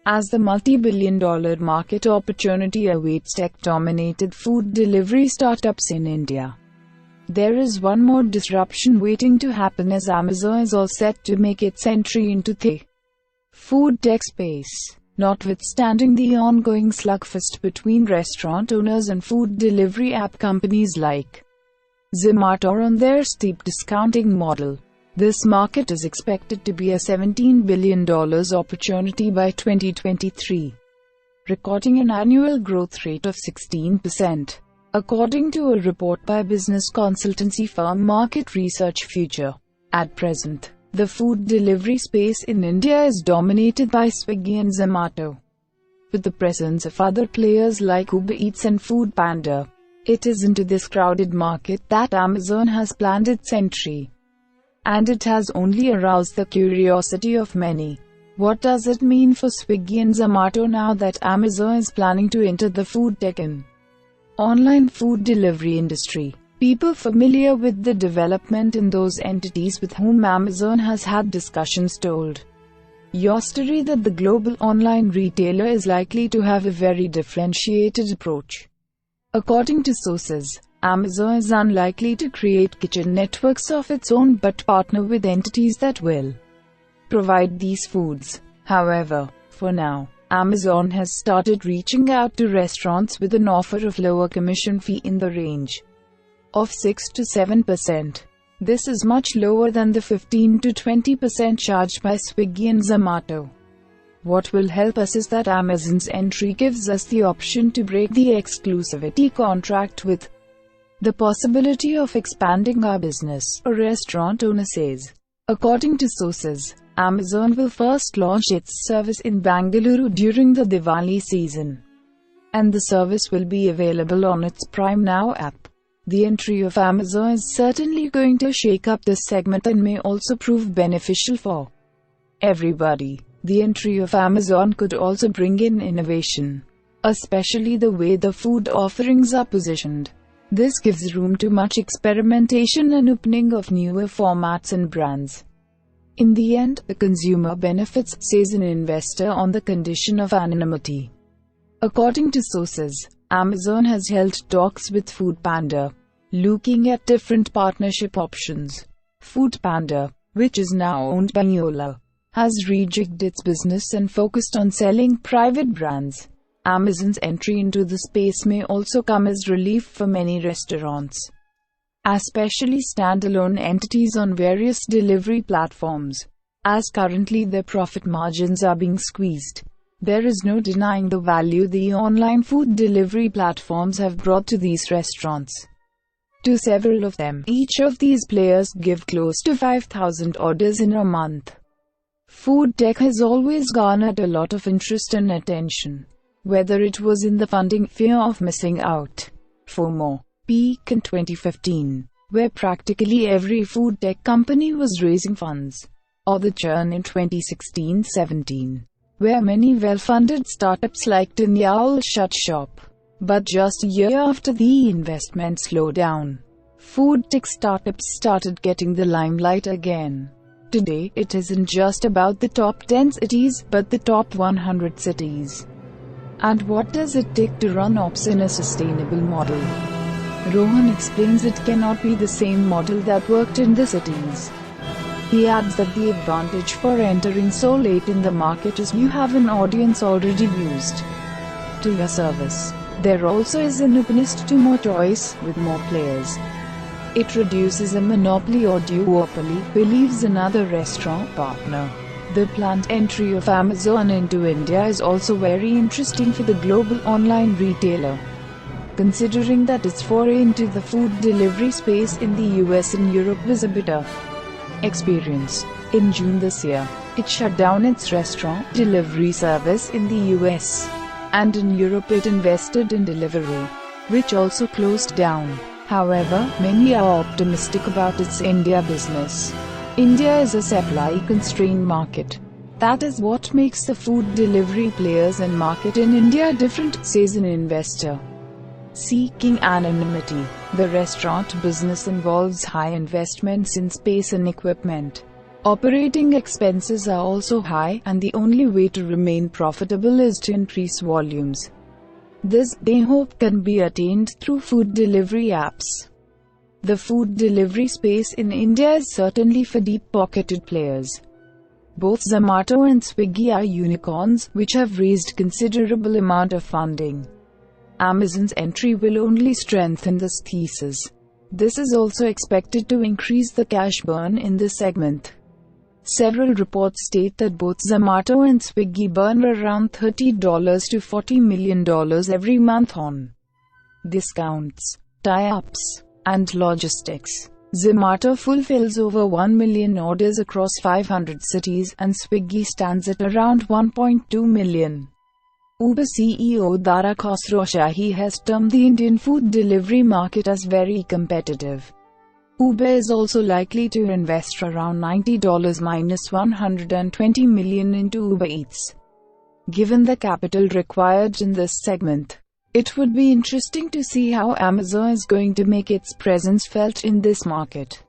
As the multi-billion-dollar market opportunity awaits tech-dominated food delivery startups in India, there is one more disruption waiting to happen as Amazon is all set to make its entry into the food tech space. Notwithstanding the ongoing slugfest between restaurant owners and food delivery app companies like Zomato on their steep discounting model, this market is expected to be a $17 billion opportunity by 2023, recording an annual growth rate of 16%. According to a report by business consultancy firm Market Research Future, at present, the food delivery space in India is dominated by Swiggy and Zomato. With the presence of other players like Uber Eats and Foodpanda, it is into this crowded market that Amazon has planned its entry. And it has only aroused the curiosity of many. What does it mean for Swiggy and Zomato now that Amazon is planning to enter the food tech and online food delivery industry? People familiar with the development in those entities with whom Amazon has had discussions told yesterday that the global online retailer is likely to have a very differentiated approach. According to sources, Amazon is unlikely to create kitchen networks of its own but partner with entities that will provide these foods. However, for now, Amazon has started reaching out to restaurants with an offer of lower commission fee in the range of 6 to 7%. This is much lower than the 15 to 20% charged by Swiggy and Zomato. What will help us is that Amazon's entry gives us the option to break the exclusivity contract with the possibility of expanding our business, a restaurant owner says. According to sources, Amazon will first launch its service in Bangalore during the Diwali season, and the service will be available on its Prime Now app. The entry of Amazon is certainly going to shake up this segment and may also prove beneficial for everybody. The entry of Amazon could also bring in innovation, especially the way the food offerings are positioned. This gives room to much experimentation and opening of newer formats and brands. In the end, the consumer benefits, says an investor on the condition of anonymity. According to sources, Amazon has held talks with Foodpanda, looking at different partnership options. Foodpanda, which is now owned by Ola, has rejigged its business and focused on selling private brands. Amazon's entry into the space may also come as relief for many restaurants, especially standalone entities on various delivery platforms, as currently their profit margins are being squeezed. There is no denying the value the online food delivery platforms have brought to these restaurants. To several of them, each of these players give close to 5,000 orders in a month. Food tech has always garnered a lot of interest and attention, whether it was in the funding fear of missing out, FOMO, peak in 2015, where practically every food tech company was raising funds, or the churn in 2016-17, where many well-funded startups like Tinyaul shut shop. But just a year after the investment slowed down, food tech startups started getting the limelight again. Today, it isn't just about the top 10 cities, but the top 100 cities. And what does it take to run ops in a sustainable model? Rohan explains it cannot be the same model that worked in the cities. He adds that the advantage for entering so late in the market is you have an audience already used to your service. There also is an openness to more choice, with more players. It reduces a monopoly or duopoly, believes another restaurant partner. The planned entry of Amazon into India is also very interesting for the global online retailer, considering that its foray into the food delivery space in the US and Europe was a bitter experience. In June this year, it shut down its restaurant delivery service in the US. And in Europe it invested in Deliveroo, which also closed down. However, many are optimistic about its India business. India is a supply-constrained market. That is what makes the food delivery players and market in India different, says an investor. Seeking anonymity. The restaurant business involves high investments in space and equipment. Operating expenses are also high, and the only way to remain profitable is to increase volumes. This, they hope, can be attained through food delivery apps. The food delivery space in India is certainly for deep-pocketed players. Both Zomato and Swiggy are unicorns, which have raised considerable amount of funding. Amazon's entry will only strengthen this thesis. This is also expected to increase the cash burn in this segment. Several reports state that both Zomato and Swiggy burn around $30 to $40 million every month on discounts, tie-ups, and logistics. Zomato fulfills over 1 million orders across 500 cities, and Swiggy stands at around 1.2 million. Uber CEO Dara Khosrowshahi has termed the Indian food delivery market as very competitive. Uber is also likely to invest around $120 million into Uber Eats. Given the capital required in this segment, it would be interesting to see how Amazon is going to make its presence felt in this market.